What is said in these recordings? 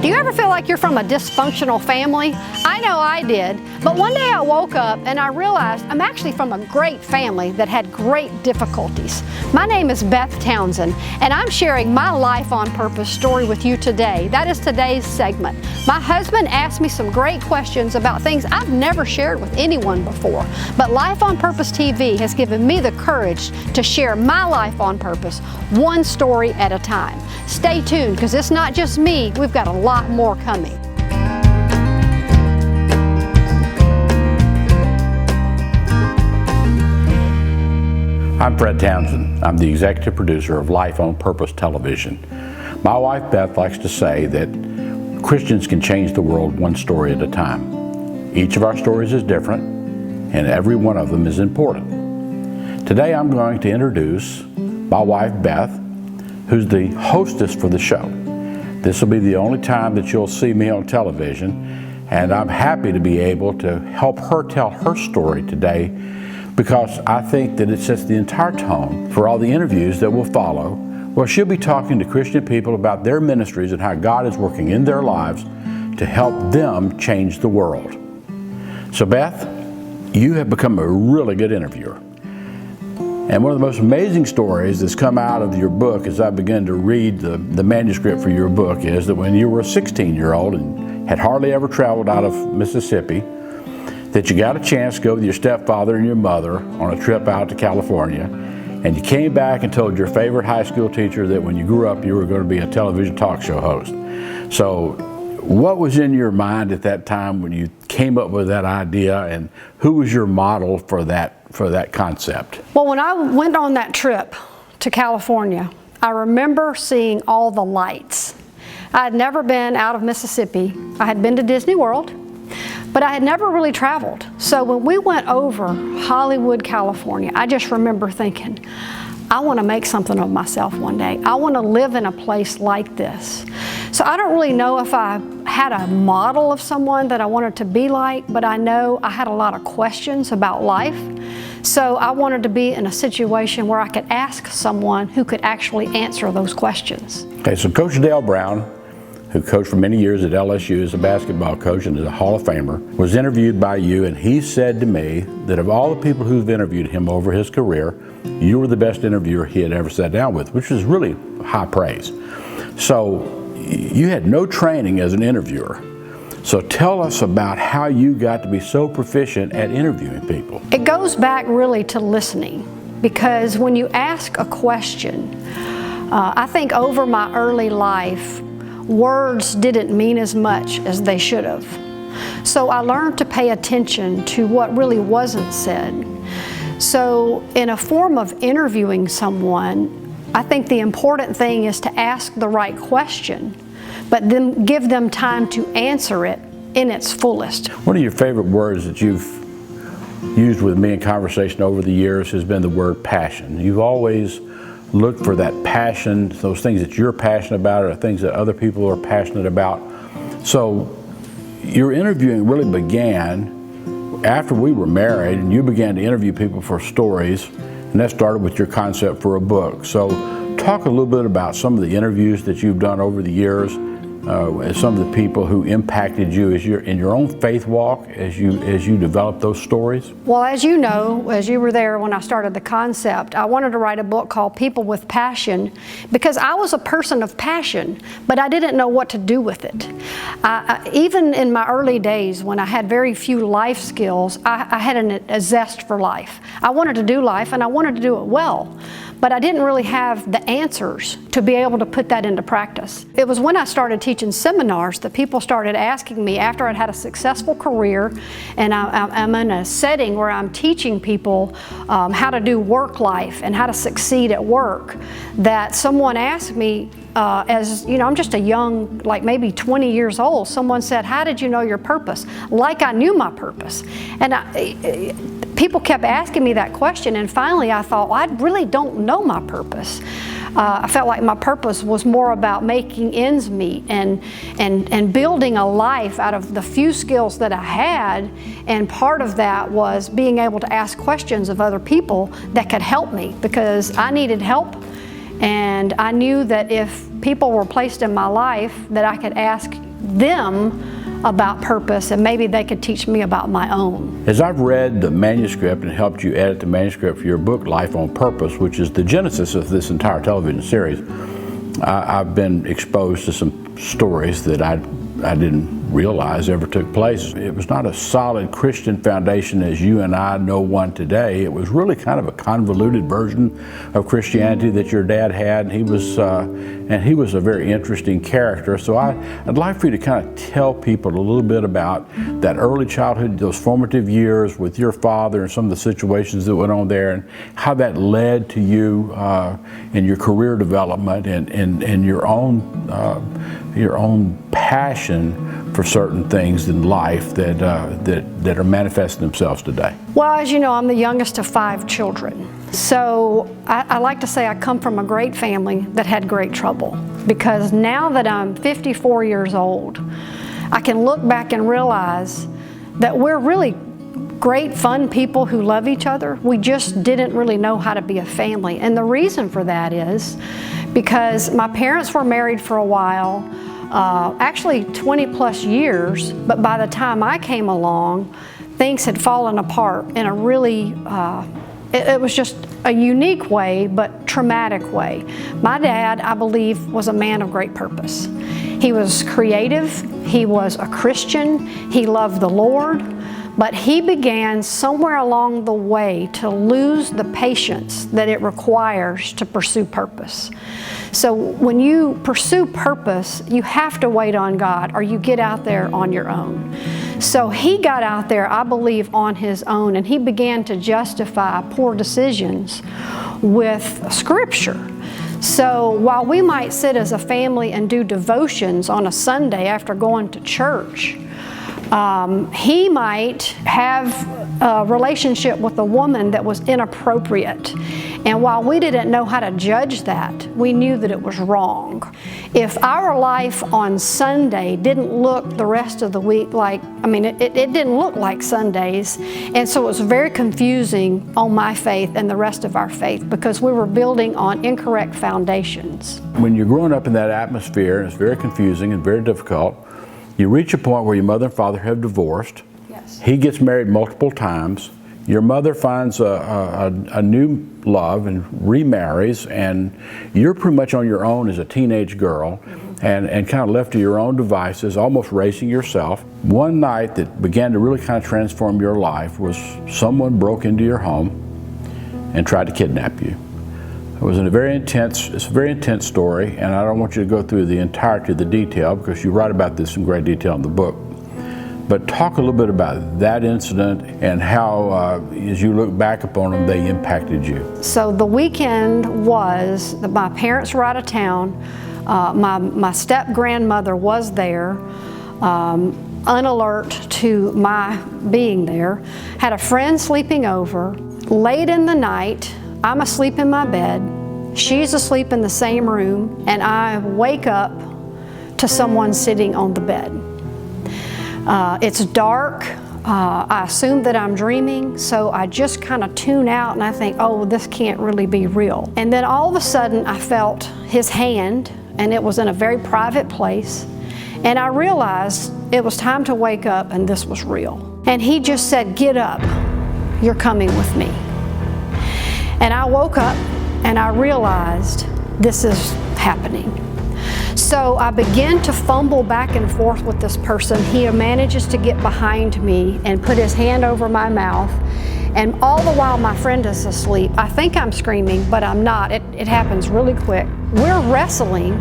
Do you ever feel like you're from a dysfunctional family? I know I did, but one day I woke up and I realized I'm actually from a great family that had great difficulties. My name is Beth Townsend, and I'm sharing my Life on Purpose story with you today. That is today's segment. My husband asked me some great questions about things I've never shared with anyone before, but Life on Purpose TV has given me the courage to share my life on purpose, one story at a time. Stay tuned, because it's not just me, we've got a lot more coming. I'm Beth Townsend. I'm the executive producer of Life on Purpose television. My wife Beth likes to say that Christians can change the world one story at a time. Each of our stories is different, and every one of them is important. Today I'm going to introduce my wife Beth, who's the hostess for the show. This will be the only time that you'll see me on television, and I'm happy to be able to help her tell her story today, because I think that it sets the entire tone for all the interviews that will follow, where she'll be talking to Christian people about their ministries and how God is working in their lives to help them change the world. So Beth, you have become a really good interviewer. And one of the most amazing stories that's come out of your book as I began to read the manuscript for your book is that when you were a 16-year-old and had hardly ever traveled out of Mississippi, that you got a chance to go with your stepfather and your mother on a trip out to California, and you came back and told your favorite high school teacher that when you grew up you were going to be a television talk show host. So what was in your mind at that time when you came up with that idea, and who was your model for that concept? Well, when I went on that trip to California, I remember seeing all the lights. I had never been out of Mississippi. I had been to Disney World, but I had never really traveled. So when we went over Hollywood, California, I just remember thinking, I want to make something of myself one day. I want to live in a place like this. So I don't really know if I had a model of someone that I wanted to be like, but I know I had a lot of questions about life. So I wanted to be in a situation where I could ask someone who could actually answer those questions. Okay, so Coach Dale Brown, who coached for many years at LSU as a basketball coach and is a Hall of Famer, was interviewed by you, and he said to me that of all the people who've interviewed him over his career, you were the best interviewer he had ever sat down with, which is really high praise. So you had no training as an interviewer. So tell us about how you got to be so proficient at interviewing people. It goes back really to listening, because when you ask a question, I think over my early life, words didn't mean as much as they should have. So I learned to pay attention to what really wasn't said. So in a form of interviewing someone, I think the important thing is to ask the right question, but then give them time to answer it in its fullest. One of your favorite words that you've used with me in conversation over the years has been the word passion. You've always looked for that passion, those things that you're passionate about or things that other people are passionate about. So your interviewing really began after we were married, and you began to interview people for stories, and that started with your concept for a book. So talk a little bit about some of the interviews that you've done over the years, some of the people who impacted you in your own faith walk as you developed those stories. Well, as you know, as you were there when I started the concept, I wanted to write a book called People with Passion, because I was a person of passion, but I didn't know what to do with it. Even in my early days, when I had very few life skills, I had a zest for life. I wanted to do life, and I wanted to do it well. But I didn't really have the answers to be able to put that into practice. It was when I started teaching seminars that people started asking me, after I'd had a successful career and I'm in a setting where I'm teaching people how to do work life and how to succeed at work, that someone asked me, as you know, I'm just a young, like maybe 20 years old, someone said, how did you know your purpose? Like I knew my purpose. And people kept asking me that question, and finally I thought, well, I really don't know my purpose. I felt like my purpose was more about making ends meet and building a life out of the few skills that I had, and part of that was being able to ask questions of other people that could help me, because I needed help. And I knew that if people were placed in my life, that I could ask them about purpose, and maybe they could teach me about my own. As I've read the manuscript and helped you edit the manuscript for your book, Life on Purpose, which is the genesis of this entire television series, I've been exposed to some stories that I didn't realize ever took place. It was not a solid Christian foundation as you and I know one today. It was really kind of a convoluted version of Christianity that your dad had, and he was a very interesting character. So I'd like for you to kind of tell people a little bit about that early childhood, those formative years with your father and some of the situations that went on there, and how that led to you in your career development and your own passion for certain things in life that are manifesting themselves today. Well, as you know, I'm the youngest of 5 children. So I like to say I come from a great family that had great trouble, because now that I'm 54 years old, I can look back and realize that we're really great, fun people who love each other. We just didn't really know how to be a family. And the reason for that is because my parents were married for a while, actually 20 plus years, but by the time I came along, things had fallen apart in a really, it was just a unique way, but traumatic way. My dad, I believe, was a man of great purpose. He was creative, he was a Christian, he loved the Lord, but he began somewhere along the way to lose the patience that it requires to pursue purpose. So when you pursue purpose, you have to wait on God, or you get out there on your own. So he got out there, I believe, on his own, and he began to justify poor decisions with Scripture. So while we might sit as a family and do devotions on a Sunday after going to church, he might have a relationship with a woman that was inappropriate. And while we didn't know how to judge that, we knew that it was wrong. If our life on Sunday didn't look the rest of the week like, it didn't look like Sundays. And so it was very confusing on my faith and the rest of our faith, because we were building on incorrect foundations. When you're growing up in that atmosphere, and it's very confusing and very difficult, you reach a point where your mother and father have divorced. Yes. He gets married multiple times. Your mother finds a new love and remarries, and you're pretty much on your own as a teenage girl, and kind of left to your own devices, almost raising yourself. One night that began to really kind of transform your life was someone broke into your home and tried to kidnap you. It was it's a very intense story, and I don't want you to go through the entirety of the detail because you write about this in great detail in the book. But talk a little bit about that incident and how, as you look back upon them, they impacted you. So the weekend was that my parents were out of town. My step-grandmother was there, unalert to my being there. Had a friend sleeping over. Late in the night, I'm asleep in my bed. She's asleep in the same room, and I wake up to someone sitting on the bed. It's dark. I assume that I'm dreaming, so I just kind of tune out and I think, oh, this can't really be real. And then all of a sudden I felt his hand, and it was in a very private place, and I realized it was time to wake up and this was real. And he just said, "Get up, you're coming with me." And I woke up and I realized this is happening. So I begin to fumble back and forth with this person. He manages to get behind me and put his hand over my mouth. And all the while my friend is asleep. I think I'm screaming, but I'm not. It happens really quick. We're wrestling,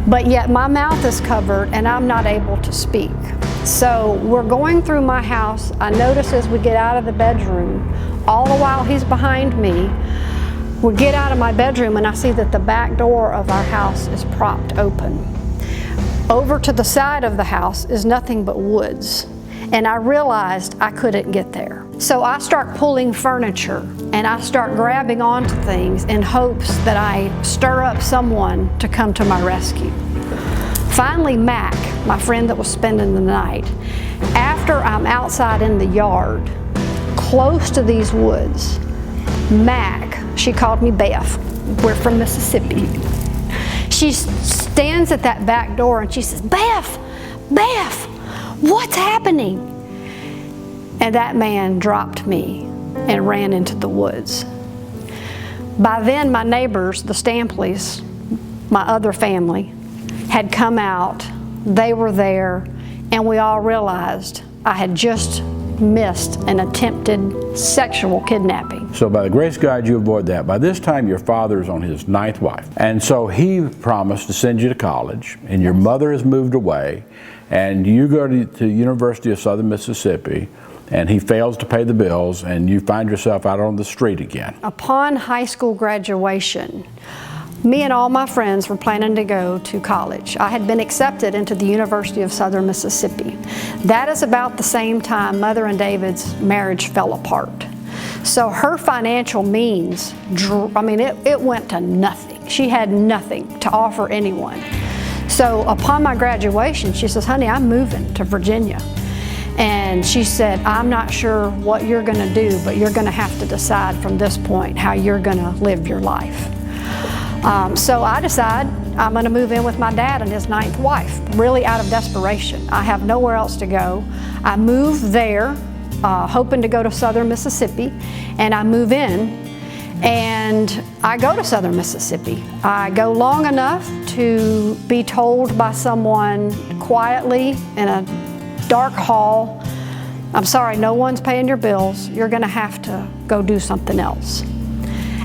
but yet my mouth is covered and I'm not able to speak. So we're going through my house. I notice as we get out of the bedroom, all the while he's behind me, we get out of my bedroom and I see that the back door of our house is propped open. Over to the side of the house is nothing but woods. And I realized I couldn't get there. So I start pulling furniture and I start grabbing onto things in hopes that I stir up someone to come to my rescue. Finally, Mac, my friend that was spending the night, after I'm outside in the yard, close to these woods, Mac, she called me Beth. We're from Mississippi. She stands at that back door and she says, "Beth, Beth, what's happening? And that man dropped me and ran into the woods. By then, my neighbors, the Stampleys, my other family, had come out. They were there, and we all realized I had just missed an attempted sexual kidnapping. So by the grace of God, you avoid that. By this time, your father's on his 9th wife. And so he promised to send you to college, and your mother has moved away, and you go to University of Southern Mississippi, and he fails to pay the bills, and you find yourself out on the street again. Upon high school graduation, me and all my friends were planning to go to college. I had been accepted into the University of Southern Mississippi. That is about the same time Mother and David's marriage fell apart. So her financial means, it went to nothing. She had nothing to offer anyone. So upon my graduation, she says, honey, I'm moving to Virginia. And she said, I'm not sure what you're gonna do, but you're gonna have to decide from this point how you're gonna live your life. So I decide I'm going to move in with my dad and his 9th wife, really out of desperation. I have nowhere else to go. I move there, hoping to go to Southern Mississippi, and I move in, and I go to Southern Mississippi. I go long enough to be told by someone quietly in a dark hall, I'm sorry, no one's paying your bills. You're going to have to go do something else.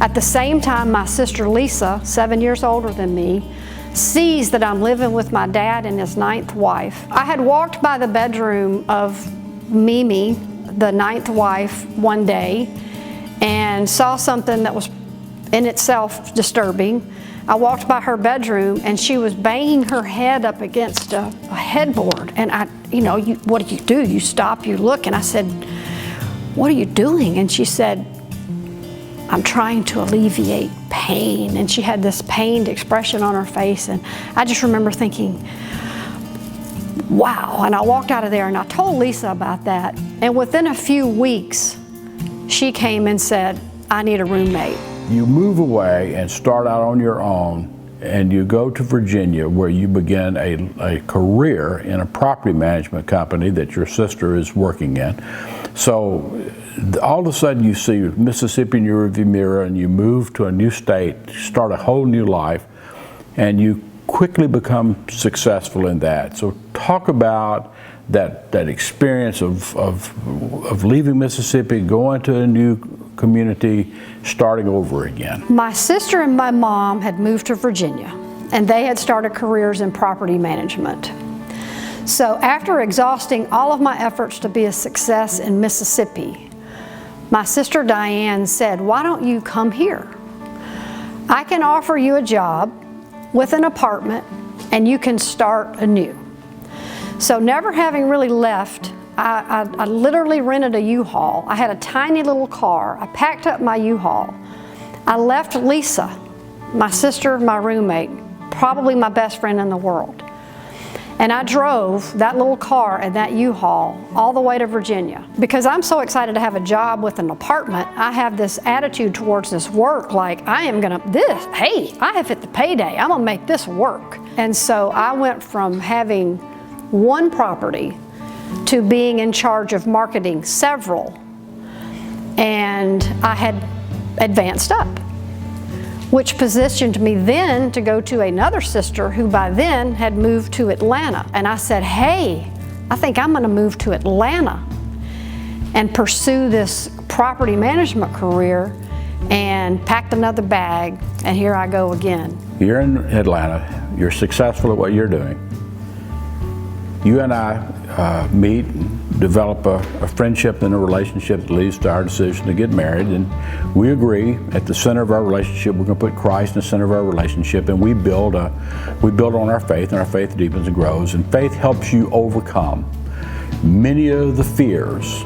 At the same time, my sister Lisa, 7 years older than me, sees that I'm living with my dad and his 9th wife. I had walked by the bedroom of Mimi, the 9th wife, one day and saw something that was in itself disturbing. I walked by her bedroom and she was banging her head up against a headboard. And what do? You stop, you look, and I said, what are you doing? And she said, I'm trying to alleviate pain. And she had this pained expression on her face, and I just remember thinking, wow. And I walked out of there and I told Lisa about that, and within a few weeks she came and said, I need a roommate. You move away and start out on your own, and you go to Virginia, where you begin a career in a property management company that your sister is working in. So all of a sudden you see Mississippi in your rearview mirror, and you move to a new state, start a whole new life, and you quickly become successful in that. So talk about that experience of leaving Mississippi, going to a new community, starting over again. My sister and my mom had moved to Virginia, and they had started careers in property management. So after exhausting all of my efforts to be a success in Mississippi, my sister Diane said, why don't you come here? I can offer you a job with an apartment, and you can start anew. So never having really left, I literally rented a U-Haul. I had a tiny little car. I packed up my U-Haul. I left Lisa, my sister, my roommate, probably my best friend in the world. And I drove that little car and that U-Haul all the way to Virginia. Because I'm so excited to have a job with an apartment, I have this attitude towards this work, like I have hit the payday, I'm gonna make this work. And so I went from having one property to being in charge of marketing several, and I had advanced up, which positioned me then to go to another sister who by then had moved to Atlanta. And I said, hey, I think I'm gonna move to Atlanta and pursue this property management career, and packed another bag, and here I go again. You're in Atlanta, you're successful at what you're doing. You and I meet and develop a friendship and a relationship that leads to our decision to get married, and we agree at the center of our relationship we're going to put Christ in the center of our relationship, and we build on our faith, and our faith deepens and grows, and faith helps you overcome many of the fears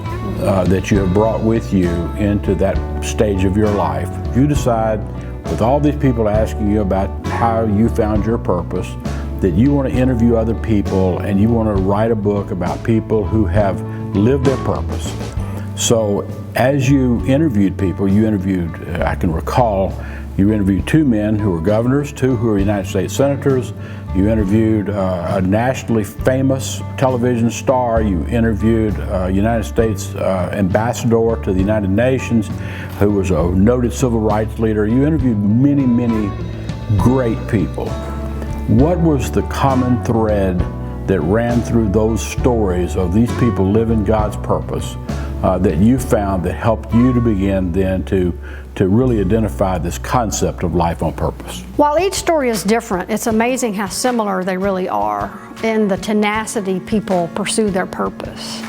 that you have brought with you into that stage of your life. You decide, with all these people asking you about how you found your purpose, that you want to interview other people, and you want to write a book about people who have lived their purpose. So as you interviewed people, I can recall You interviewed 2 men who were governors, 2 who were United States senators. You interviewed a nationally famous television star. You interviewed a United States ambassador to the United Nations who was a noted civil rights leader. You interviewed many, many great people. What was the common thread that ran through those stories of these people living God's purpose that you found that helped you to begin then to really identify this concept of life on purpose? While each story is different, it's amazing how similar they really are in the tenacity people pursue their purpose.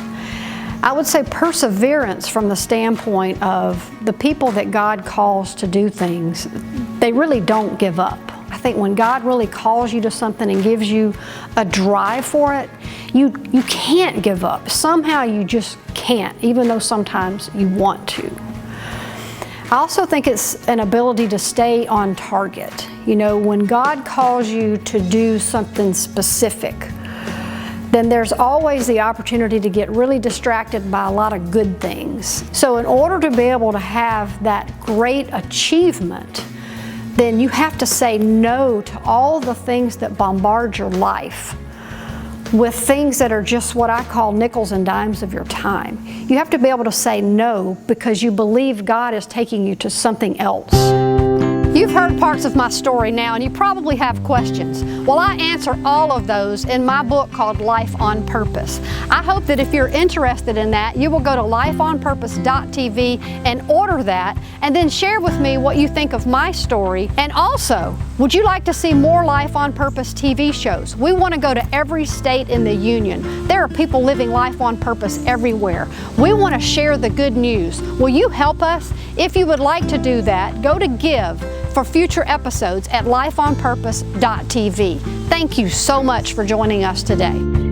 I would say perseverance from the standpoint of the people that God calls to do things, they really don't give up. I think when God really calls you to something and gives you a drive for it, you can't give up. Somehow you just can't, even though sometimes you want to. I also think it's an ability to stay on target. You know, when God calls you to do something specific, then there's always the opportunity to get really distracted by a lot of good things. So in order to be able to have that great achievement, then you have to say no to all the things that bombard your life with things that are just what I call nickels and dimes of your time. You have to be able to say no because you believe God is taking you to something else. You've heard parts of my story now, and you probably have questions. Well, I answer all of those in my book called Life on Purpose. I hope that if you're interested in that, you will go to lifeonpurpose.tv and order that, and then share with me what you think of my story. And also, would you like to see more Life on Purpose TV shows? We want to go to every state in the union. There are people living life on purpose everywhere. We want to share the good news. Will you help us? If you would like to do that, go to Give for future episodes at lifeonpurpose.tv. Thank you so much for joining us today.